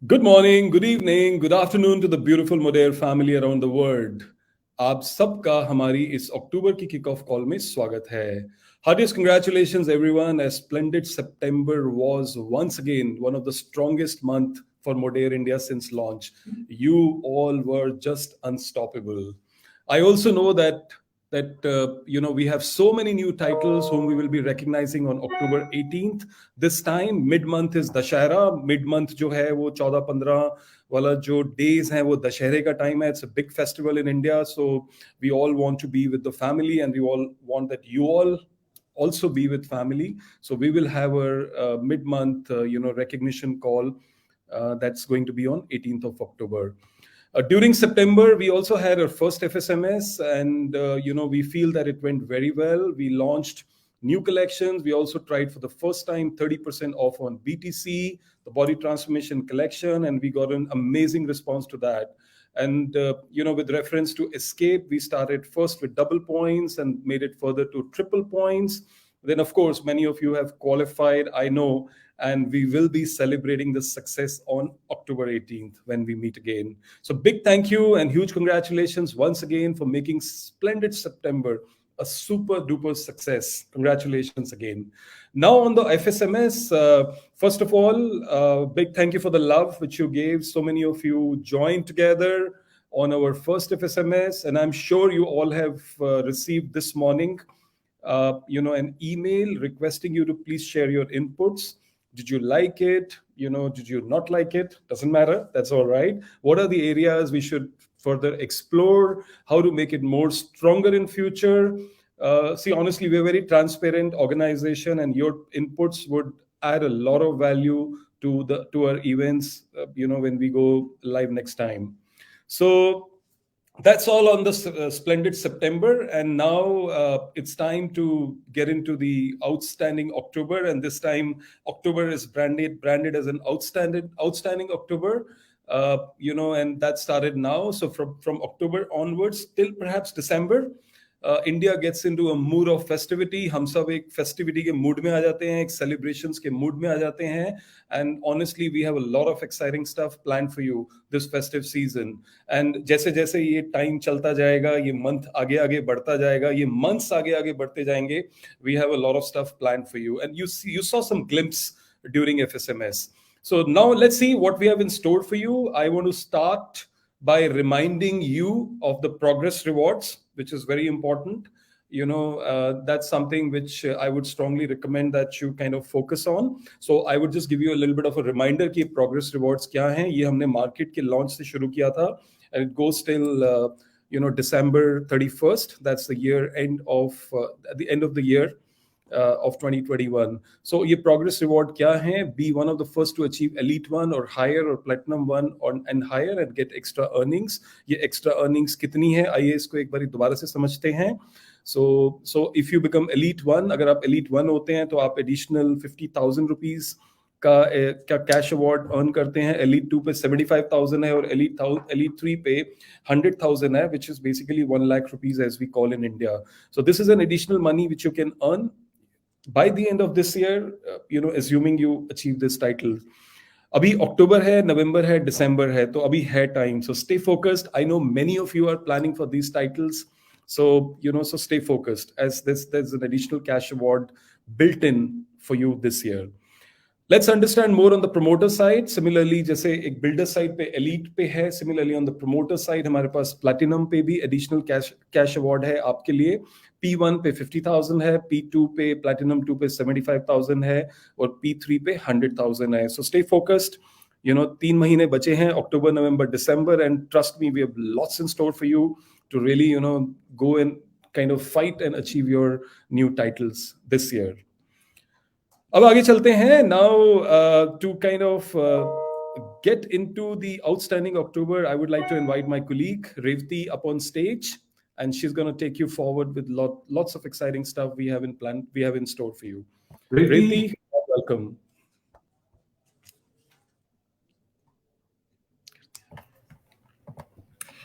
Good morning, good evening, good afternoon to the beautiful Modair family around the world. आप सबका हमारी इस अक्टूबर की किक ऑफ कॉल में स्वागत है. Heartiest congratulations everyone, as splendid September was once again one of the strongest month for Modair India since launch. You all were just unstoppable. I also know that we have so many new titles whom we will be recognizing on October 18th. This time mid month is Dashera. Mid month जो है वो 14-15 वाला जो days हैं वो दशहरे का time है. It's a big festival in India, so we all want to be with the family and we all want that you all also be with family. So we will have our mid-month recognition call that's going to be on 18th of October. During September, we also had our first FSMS, and we feel that it went very well. We launched new collections. We also tried for the first time 30% off on BTC, the body transformation collection, and we got an amazing response to that. And with reference to Escape, we started first with double points and made it further to triple points. Then, of course, many of you have qualified, I know, and we will be celebrating this success on October 18th when we meet again. So big thank you and huge congratulations once again for making splendid September a super duper success. Congratulations again. Now on the FSMS, first of all, big thank you for the love which you gave. So many of you joined together on our first FSMS, and I'm sure you all have received this morning an email requesting you to please share your inputs. Did you like it? Did you not like it? Doesn't matter. That's all right. What are the areas we should further explore? How to make it more stronger in future? See, honestly, we're a very transparent organization, and your inputs would add a lot of value to our events. When we go live next time. So that's all on the splendid September, and now it's time to get into the outstanding October. And this time, October is branded as an outstanding October. And that started now. So from October onwards till perhaps December, India gets into a mood of festivity. हम सब एक festivity के mood में आ जाते हैं, एक celebrations के mood में आ जाते हैं. And honestly, we have a lot of exciting stuff planned for you this festive season. And जैसे जैसे ये time चलता जाएगा, ये month आगे आगे बढ़ता जाएगा, ये months आगे आगे बढ़ते जाएंगे, we have a lot of stuff planned for you. And you saw some glimpse during FSMS. So now let's see what we have in store for you. I want to start by reminding you of the progress rewards, which is very important. That's something which I would strongly recommend that you kind of focus on. So I would just give you a little bit of a reminder कि progress rewards क्या हैं. ये हमने market के launch से शुरू किया था, and it goes till December 31st. That's the at the end of the year of 2021. So ये progress reward क्या है? Be one of the first to achieve elite 1 or higher or platinum 1 and higher and get extra earnings. ये extra earnings कितनी है? आइए इसको एक बारी दोबारा से समझते हैं. So if you become elite 1, अगर आप elite 1 होते हैं तो आप additional 50,000 rupees का कैश अवार्ड अर्न करते हैं. elite 2 पे 75,000 है और elite 3 पे 100,000 है, which is basically 1 lakh rupees as we call in India. So this is an additional money which you can earn by the end of this year, assuming you achieve this title. अभी अक्टूबर है, नवंबर है, दिसंबर है, तो अभी है time. So stay focused. I know many of you are planning for these titles. So stay focused, as there's an additional cash award built in for you this year. Let's understand more on the promoter side. Similarly, जैसे एक builder side पे elite पे है, similarly on the promoter side हमारे पास platinum पे भी additional cash award है आपके लिए. P1 पे 50,000 है, P2 पे platinum 2 पे 75,000 है और P3 पे 100,000 है. So stay focused. 3 महीने बचे हैं, October, November, December, and trust me, we have lots in store for you to really go and kind of fight and achieve your new titles this year. अब आगे चलते हैं. Now to kind of get into the outstanding October, I would like to invite my colleague Revati up on stage, and she's going to take you forward with lots of exciting stuff we have in store for you. Revati, welcome.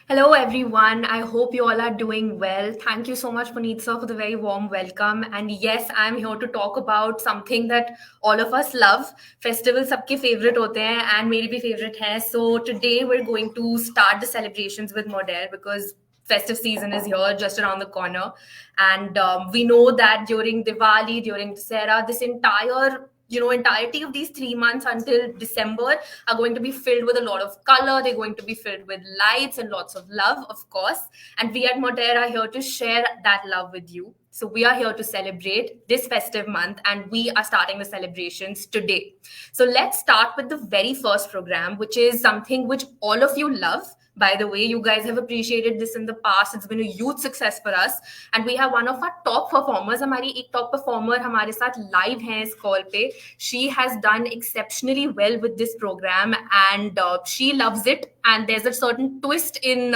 Hello, everyone. I hope you all are doing well. Thank you so much, Puneet sir, for the very warm welcome. And yes, I'm here to talk about something that all of us love. Festivals सबके favorite होते हैं and मेरी भी favorite है. So today we're going to start the celebrations with Modair because festive season is here just around the corner. And we know that during Diwali, during Dussehra, this entirety of these 3 months until December are going to be filled with a lot of color. They're going to be filled with lights and lots of love, of course. And we at Modair are here to share that love with you. So we are here to celebrate this festive month and we are starting the celebrations today. So let's start with the very first program, which is something which all of you love. By the way, you guys have appreciated this in the past. It's been a huge success for us. And we have one of our top performers. हमारी एक top performer हमारे साथ live है इस call पे. She has done exceptionally well with this program and she loves it. And there's a certain twist in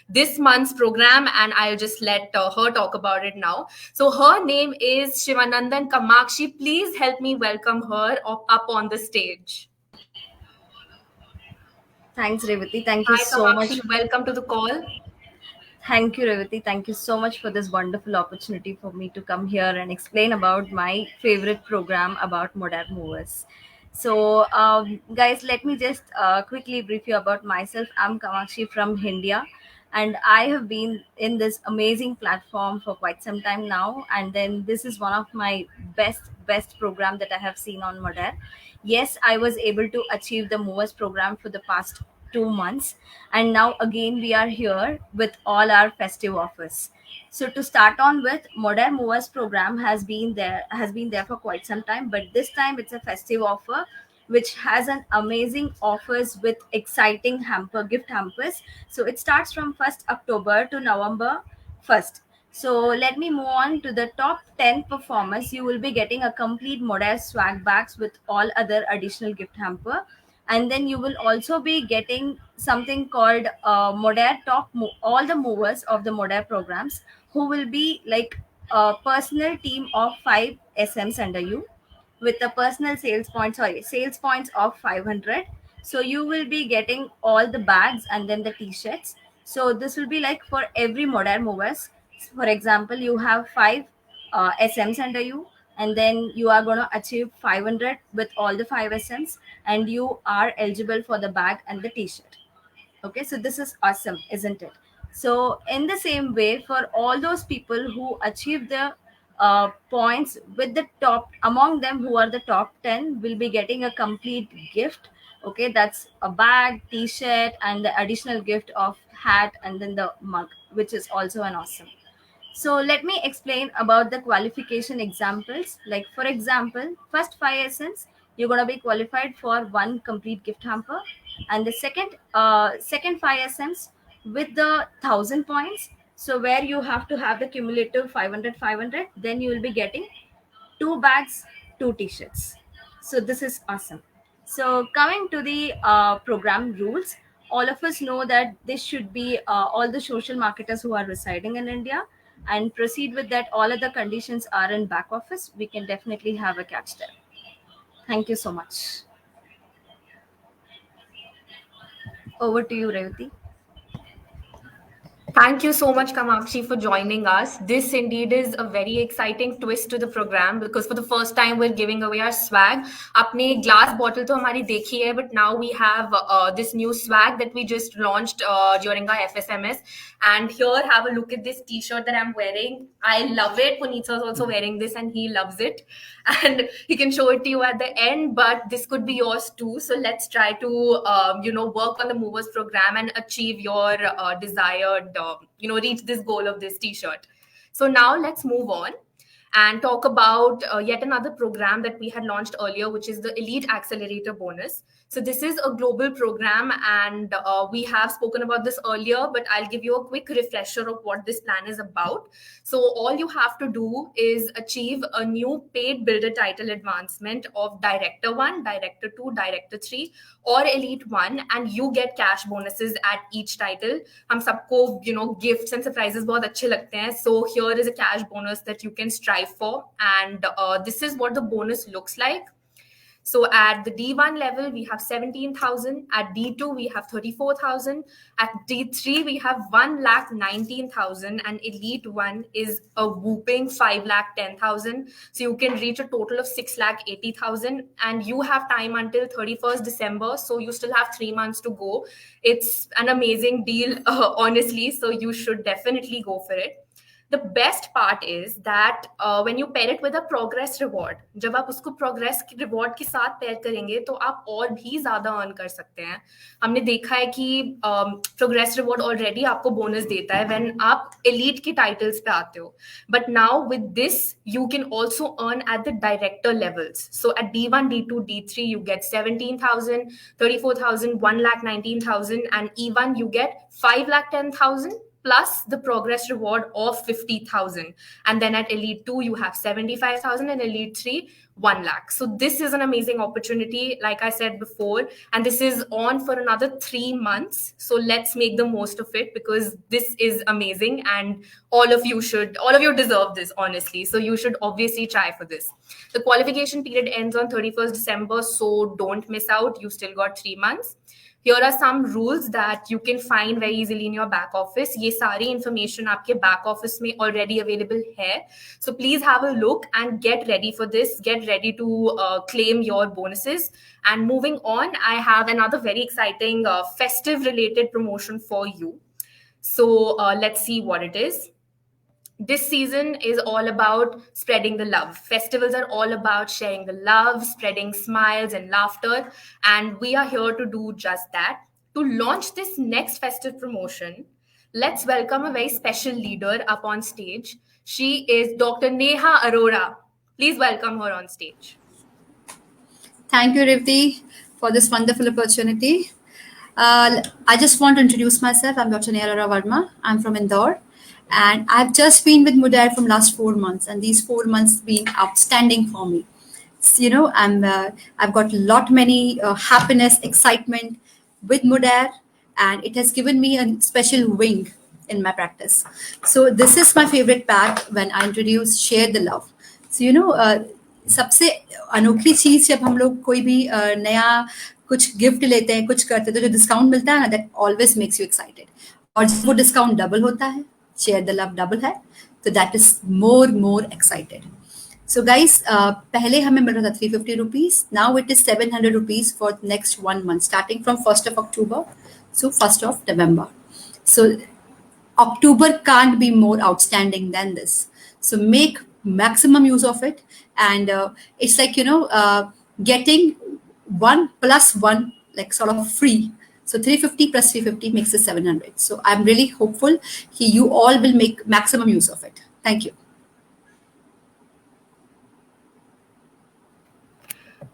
this month's program, and I'll just let her talk about it now. So her name is Shivanandan Kamakshi. Please help me welcome her up on the stage. Thanks, Revati. Thank you Hi, so much. Kamakshi. Welcome to the call. Thank you, Revati. Thank you so much for this wonderful opportunity for me to come here and explain about my favorite program about modern movers. So, guys, let me just quickly brief you about myself. I'm Kamakshi from India, and I have been in this amazing platform for quite some time now. And then this is one of my best program that I have seen on Modern. Yes, I was able to achieve the movers program for the past 2 months, and now again we are here with all our festive offers. So to start on with, Modern Movers program has been there for quite some time, but this time it's a festive offer which has an amazing offers with exciting gift hampers. So it starts from 1st October to November 1st. So let me move on to the top 10 performers. You will be getting a complete Modern swag bags with all other additional gift hamper, and then you will also be getting something called all the movers of the Modair programs, who will be like a personal team of 5 SMs under you with a personal sales points of 500. So you will be getting all the bags and then the t-shirts. So this will be like for every modern movers. For example, you have 5 SMs under you, and then you are going to achieve 500 with all the 5 SMs, and you are eligible for the bag and the t-shirt. Okay, so this is awesome, isn't it? So in the same way, for all those people who achieve the points with the top, among them who are the top 10 will be getting a complete gift. Okay, that's a bag, t-shirt, and the additional gift of hat, and then the mug, which is also an awesome. So let me explain about the qualification examples. Like for example, first 5 SMs, you're gonna be qualified for one complete gift hamper, and the second 5 SMs with the 1,000 points. So where you have to have the cumulative 500, then you will be getting 2 bags, 2 t-shirts. So this is awesome. So coming to the program rules, all of us know that this should be all the social marketers who are residing in India, and proceed with that. All other conditions are in back office. We can definitely have a catch there. Thank you so much. Over to you, Revati. Thank you so much, Kamakshi, for joining us. This indeed is a very exciting twist to the program because for the first time we're giving away our swag. अपने glass bottle तो हमारी देखी है, but now we have this new swag that we just launched during our FSMS. And here, have a look at this T-shirt that I'm wearing. I love it. Puneet is also wearing this, and he loves it. And he can show it to you at the end, but this could be yours too. So let's try to work on the movers program and achieve your desired reach this goal of this t-shirt. So now let's move on and talk about yet another program that we had launched earlier, which is the Elite Accelerator Bonus. So this is a global program, and we have spoken about this earlier, but I'll give you a quick refresher of what this plan is about. So all you have to do is achieve a new paid builder title advancement of Director 1, Director 2, Director 3, or Elite 1, and you get cash bonuses at each title. हम सबको gifts and surprises बहुत अच्छे लगते हैं. So here is a cash bonus that you can strive for, and this is what the bonus looks like. So at the D1 level, we have 17,000. At D2, we have 34,000. At D3, we have 1,19,000. And Elite 1 is a whooping 5,10,000. So you can reach a total of 6,80,000. And you have time until 31st December. So you still have 3 months to go. It's an amazing deal, honestly. So you should definitely go for it. The best part is that when you pair it with a progress reward, जब आप उसको progress reward के साथ pair करेंगे तो आप और भी ज़्यादा earn कर सकते हैं. हमने देखा है कि progress reward already आपको bonus देता है when आप elite के titles पे आते हो. But now with this, you can also earn at the director levels. So at D1, D2, D3, you get 17,000, 34,000, 1,19,000, and E1 you get 5,10,000. Plus the progress reward of 50,000. And then at Elite 2, you have 75,000, and Elite 3, 1 lakh. So this is an amazing opportunity, like I said before, and this is on for another 3 months. So let's make the most of it, because this is amazing, and all of you deserve this, honestly. So you should obviously try for this. The qualification period ends on 31st December, so don't miss out. You still got 3 months. Here are some rules that you can find very easily in your back office. ये सारी information आपके back office में already available है. So please have a look and get ready for this. Get ready to claim your bonuses. And moving on, I have another very exciting festive related promotion for you. So let's see what it is. This season is all about spreading the love. Festivals are all about sharing the love, spreading smiles and laughter. And we are here to do just that. To launch this next festive promotion, let's welcome a very special leader up on stage. She is Dr. Neha Arora. Please welcome her on stage. Thank you, Revati, for this wonderful opportunity. I just want to introduce myself. I'm Dr. Neha Arora Verma. I'm from Indore. And I've just been with Modair from last 4 months, and these 4 months been outstanding for me. So, I've got many happiness, excitement with Modair, and it has given me a special wing in my practice. So this is my favorite pack when I introduce Share the Love. So सबसे अनोखी चीज जब हम लोग कोई भी नया कुछ गिफ्ट लेते हैं, कुछ करते हैं, तो जो डिस्काउंट मिलता है ना, that always makes you excited. और जब वो डिस्काउंट डबल होता है, शेयर द लव डबल है, तो that is more excited. So guys, पहले हमें मिल रहा था 350 rupees, now it is 700 rupees for next 1 month starting from 1st of October so 1st of November. So October can't be more outstanding than this. So make maximum use of it, and it's like getting 1 plus 1 like sort of free. So 350 plus 350 makes it 700. So I'm really hopeful you all will make maximum use of it. Thank you.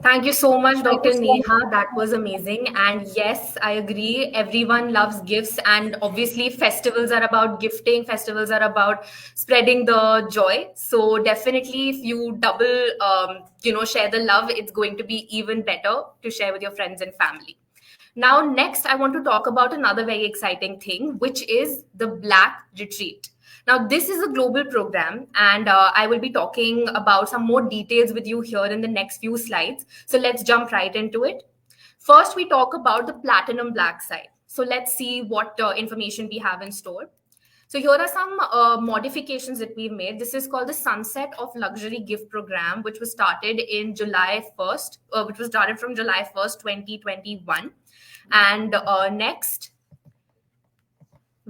Thank you so much, Dr. Neha. That was amazing. And yes, I agree. Everyone loves gifts. And obviously, festivals are about gifting. Festivals are about spreading the joy. So definitely, if you double, share the love, it's going to be even better to share with your friends and family. Now, next, I want to talk about another very exciting thing, which is the Black Retreat. Now, this is a global program, and I will be talking about some more details with you here in the next few slides. So let's jump right into it. First, we talk about the Platinum Black side. So let's see what information we have in store. So here are some modifications that we've made. This is called the Sunset of Luxury Gift Program, which was started in July 1st, which was started from July 1st, 2021. And next,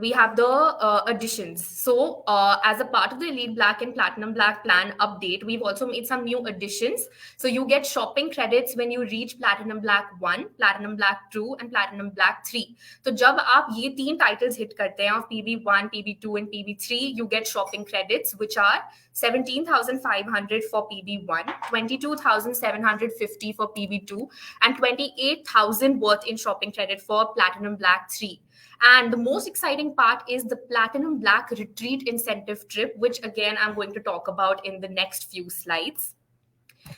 we have the additions. So as a part of the Elite Black and Platinum Black plan update, we've also made some new additions. So you get shopping credits when you reach Platinum Black 1, Platinum Black 2, and Platinum Black 3. So जब आप ये 3 titles hit करते हैं of PB1, PB2, and PB3, you get shopping credits, which are 17,500 for PB1, 22,750 for PB2, and 28,000 worth in shopping credit for Platinum Black 3. And the most exciting part is the Platinum Black Retreat Incentive Trip, which again, I'm going to talk about in the next few slides.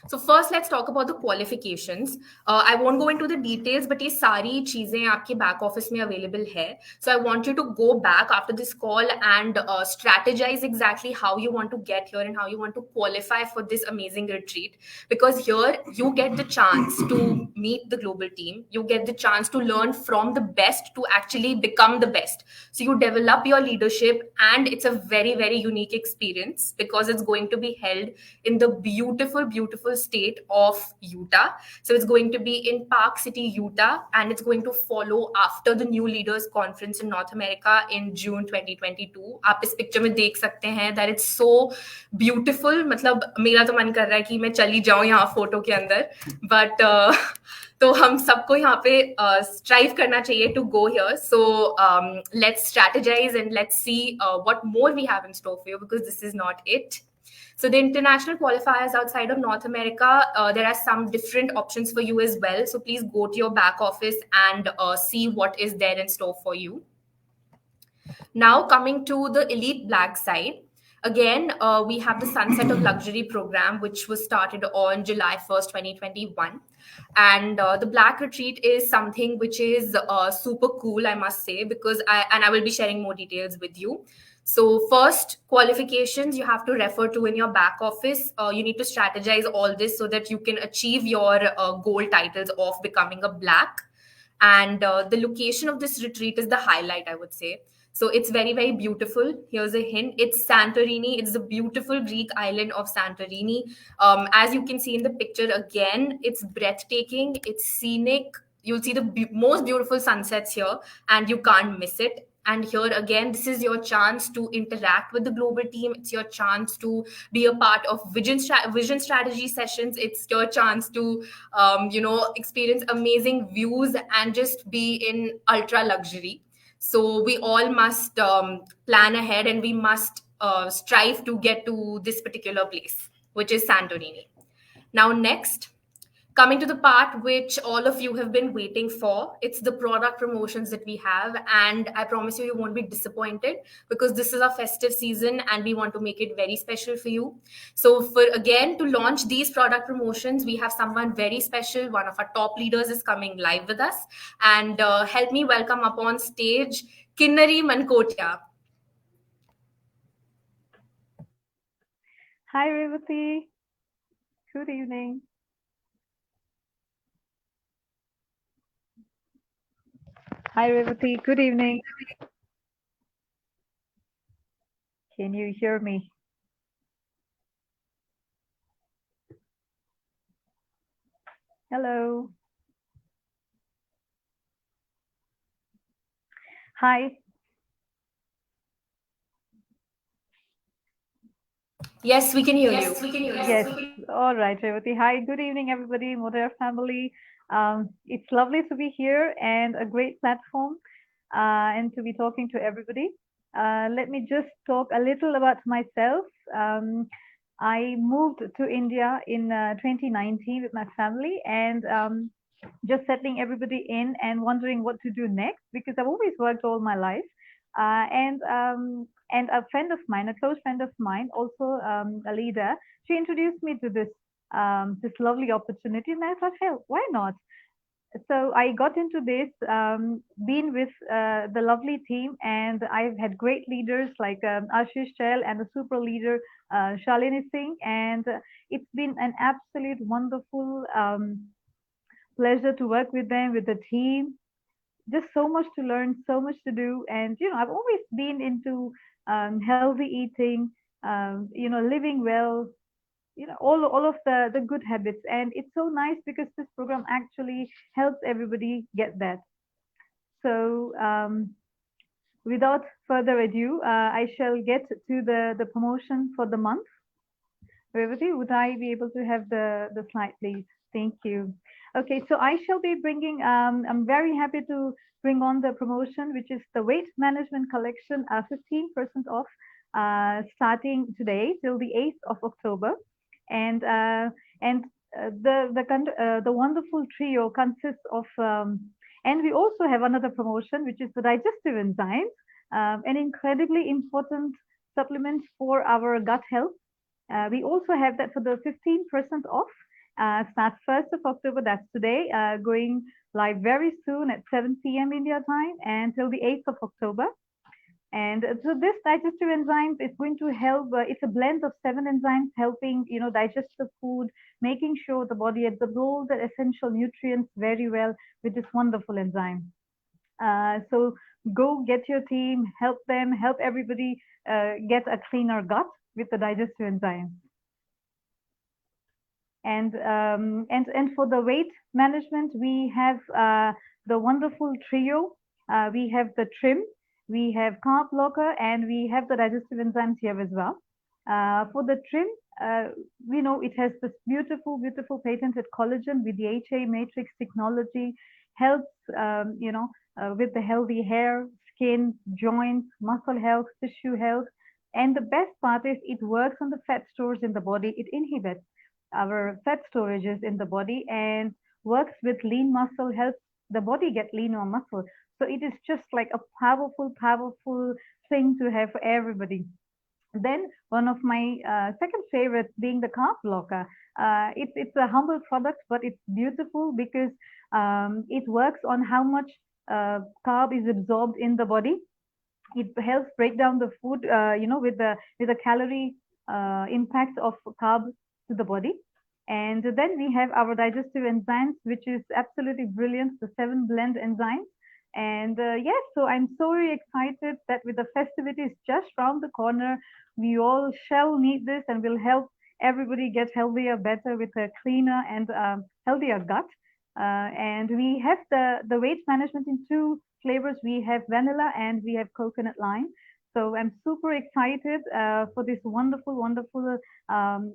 So first, let's talk about the qualifications. I won't go into the details, but ये सारी चीजें आपके back office में available है. So I want you to go back after this call and strategize exactly how you want to get here and how you want to qualify for this amazing retreat. Because here you get the chance to meet the global team. You get the chance to learn from the best to actually become the best. So you develop your leadership, and it's a very, very unique experience because it's going to be held in the beautiful, beautiful state of Utah. So it's going to be in Park City, Utah, and it's going to follow after the New Leaders Conference in North America in June 2022. आप इस picture में देख सकते हैं that it's so beautiful. मतलब मेरा तो मन कर रहा है कि मैं चली जाऊं यहाँ फोटो के अंदर, but तो हम सबको यहाँ पे स्ट्राइव करना चाहिए to go here. So let's strategise and let's see what more we have in store for you, because this is not it. So the international qualifiers outside of North America, there are some different options for you as well. So please go to your back office and see what is there in store for you. Now coming to the Elite Black side, again, we have the Sunset of Luxury program, which was started on July 1st, 2021. And the Black Retreat is something which is super cool, I must say, because I will be sharing more details with you. So first, qualifications you have to refer to in your back office. You need to strategize all this so that you can achieve your goal titles of becoming a Black. And the location of this retreat is the highlight, I would say. So it's very, very beautiful. Here's a hint. It's Santorini. It's the beautiful Greek island of Santorini. As you can see in the picture again, it's breathtaking. It's scenic. You'll see the most beautiful sunsets here, and you can't miss it. And here again, this is your chance to interact with the global team. It's your chance to be a part of vision strategy sessions. It's your chance to, experience amazing views and just be in ultra luxury. So we all must plan ahead, and we must strive to get to this particular place, which is Santorini. Now, next, coming to the part which all of you have been waiting for, it's the product promotions that we have. And I promise you, you won't be disappointed because this is our festive season and we want to make it very special for you. So to launch these product promotions, we have someone very special. One of our top leaders is coming live with us. And help me welcome up on stage, Kinnari Mankotia. Hi, Revati. Good evening. Hi, Revati. Good evening. Can you hear me? Hello. Hi. Yes, we can hear you. Yes. All right, Revati. Hi. Good evening, everybody. Modair family. It's lovely to be here and a great platform and to be talking to everybody. Let me just talk a little about myself. I moved to India in 2019 with my family, and just settling everybody in and wondering what to do next, because I've always worked all my life. And a friend of mine, a close friend of mine, also a leader, she introduced me to this lovely opportunity, and I thought, hey, why not? So I got into this, been with the lovely team, and I've had great leaders like Ashish Chell and the super leader Shalini Singh, and it's been an absolute wonderful pleasure to work with them, with the team. Just so much to learn, so much to do, and I've always been into healthy eating, living well, all of the good habits, and it's so nice because this program actually helps everybody get that. So without further ado, I shall get to the promotion for the month. Revati, would I be able to have the slide, please? Thank you. Okay, so I shall be bringing, I'm very happy to bring on the promotion, which is the weight management collection, 15% off, starting today till the 8th of October. And the wonderful trio consists of, and we also have another promotion, which is the digestive enzymes, an incredibly important supplement for our gut health. We also have that for the 15% off. Starts 1st of October, that's today, going live very soon at 7 p.m. India time until the 8th of October. And so this digestive enzymes is going to help. It's a blend of 7 enzymes helping, digest the food, making sure the body absorbs all the essential nutrients very well with this wonderful enzyme. So go get your team, help them, help everybody get a cleaner gut with the digestive enzymes. And for the weight management, we have the wonderful trio. We have the trim, we have carb blocker, and we have the digestive enzymes here as well. For the trim, we know it has this beautiful, beautiful patented collagen with the HA matrix technology, helps, with the healthy hair, skin, joints, muscle health, tissue health. And the best part is it works on the fat stores in the body. It inhibits our fat storages in the body and works with lean muscle, helps the body get leaner muscle. So it is just like a powerful, powerful thing to have for everybody. Then one of my second favorites being the carb blocker. It's a humble product, but it's beautiful because it works on how much carb is absorbed in the body. It helps break down the food, with the calorie impact of carb to the body. And then we have our digestive enzymes, which is absolutely brilliant, the 7 blend enzymes. And yes, so I'm so very excited that with the festivities just around the corner, we all shall need this and will help everybody get healthier, better with a cleaner and healthier gut. And we have the weight management in 2 flavors. We have vanilla and we have coconut lime. So I'm super excited for this wonderful, wonderful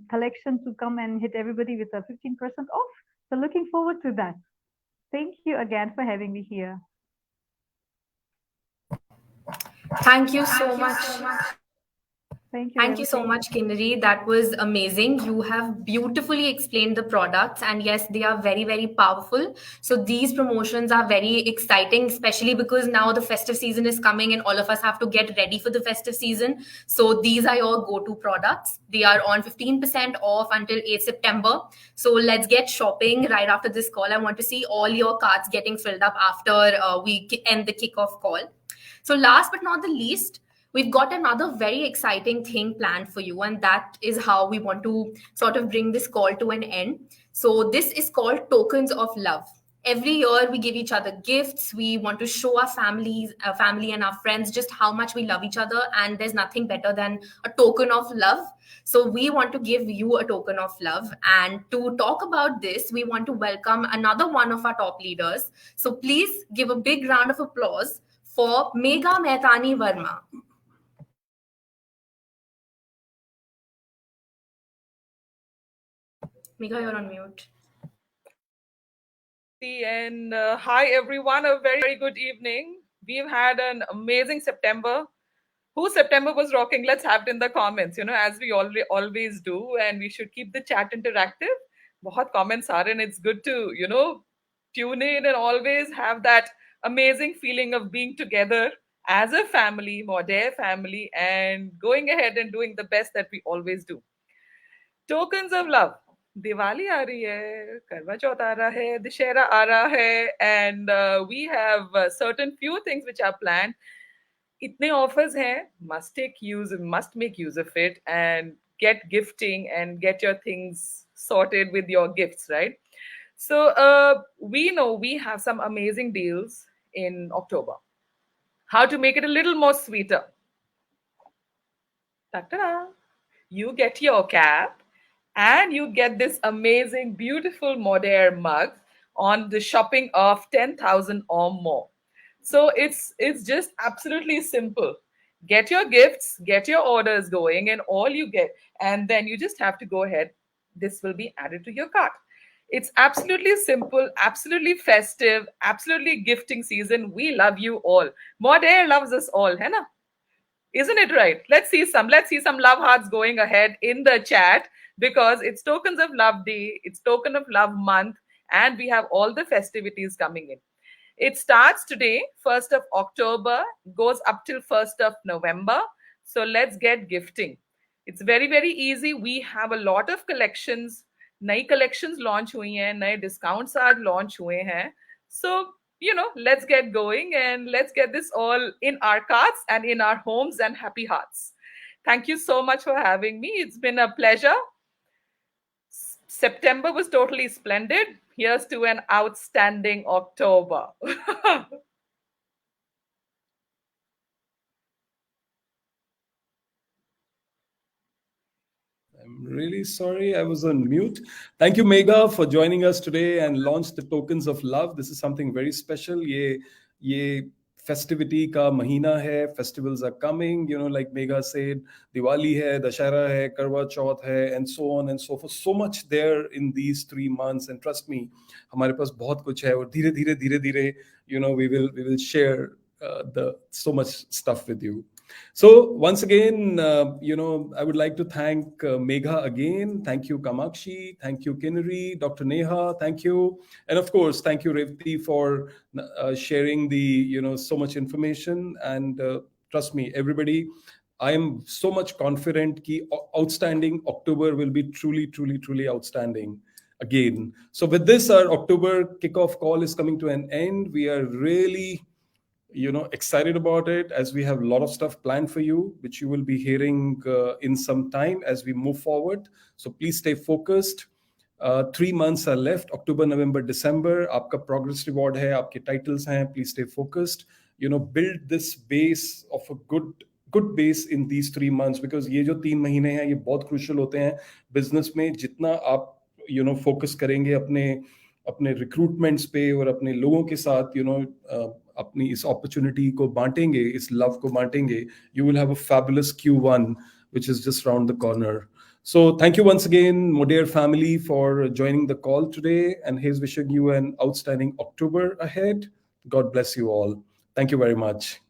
collection to come and hit everybody with a 15% off. So looking forward to that. Thank you again for having me here. Thank you so much. Thank you. Thank you so much, Kinnari. That was amazing. You have beautifully explained the products, and yes, they are very, very powerful. So these promotions are very exciting, especially because now the festive season is coming and all of us have to get ready for the festive season. So these are your go-to products. They are on 15% off until 8 September. So let's get shopping right after this call. I want to see all your carts getting filled up after we end the kickoff call. So last but not the least, we've got another very exciting thing planned for you, and that is how we want to sort of bring this call to an end. So this is called Tokens of Love. Every year we give each other gifts. We want to show our family and our friends just how much we love each other, and there's nothing better than a token of love. So we want to give you a token of love. And to talk about this, we want to welcome another one of our top leaders. So please give a big round of applause for Megha Mehtani Verma. Megha, you're on mute. And hi everyone, a very, very good evening. We've had an amazing September. Who September was rocking? Let's have it in the comments, as we always do, and we should keep the chat interactive. Bahut comments are, and it's good to, tune in and always have that amazing feeling of being together as a family, Modair family, and going ahead and doing the best that we always do. Tokens of love. Diwali aa rahi hai, Karwa Chauth aa raha hai, Dussehra aa raha hai, and we have certain few things which are planned. Itne offers hain, must make use of it and get gifting and get your things sorted with your gifts, right? So we know we have some amazing deals in October. How to make it a little more sweeter? Ta-ta! You get your cap and you get this amazing, beautiful Modair mug on the shopping of 10,000 or more. So it's just absolutely simple. Get your gifts, get your orders going, and all you get, and then you just have to go ahead. This will be added to your cart. It's absolutely simple, absolutely festive, absolutely gifting season. We love you all. Modair loves us all, hai na? Isn't it right? Let's see some love hearts going ahead in the chat, because it's Tokens of Love Day, it's Token of Love Month, and we have all the festivities coming in. It starts today, 1st of October, goes up till 1st of November. So let's get gifting. It's very, very easy. We have a lot of collections. नई collections launch हुई हैं, नए discounts आज launch हुए हैं. So, let's get going and let's get this all in our carts and in our homes and happy hearts. Thank you so much for having me. It's been a pleasure. September was totally splendid. Here's to an outstanding October. I'm really sorry, I was on mute. Thank you, Megha, for joining us today and launch the tokens of love. This is something very special. Ye festivity ka mahina hai. Festivals are coming. Like Megha said, Diwali hai, Dashera hai, Karwa Chauth hai, and so on and so forth. So much there in these 3 months. And trust me, हमारे पास बहुत कुछ है. और धीरे-धीरे, we will share so much stuff with you. So once again, I would like to thank Megha again. Thank you, Kamakshi. Thank you, Kinnari, Dr. Neha. Thank you. And of course, thank you, Revati, for sharing the, so much information. And trust me, everybody, I am so much confident that outstanding October will be truly, truly, truly outstanding again. So with this, our October kickoff call is coming to an end. We are really excited about it, as we have a lot of stuff planned for you, which you will be hearing in some time as we move forward. So please stay focused. 3 months are left, October, November, December. Aapka progress reward hai, aapke titles hain. Please stay focused. Build this base of a good base in these 3 months, because ये जो 3 महीने हैं, ये बहुत crucial होते हैं business में. जितना आप focus करेंगे अपने recruitments पे और अपने लोगों के साथ अपनी इस opportunity को बांटेंगे, इस love को बांटेंगे, you will have a fabulous Q1 which is just around the corner. So thank you once again, Modair family, for joining the call today, and here's wishing you an outstanding October ahead. God bless you all. Thank you very much.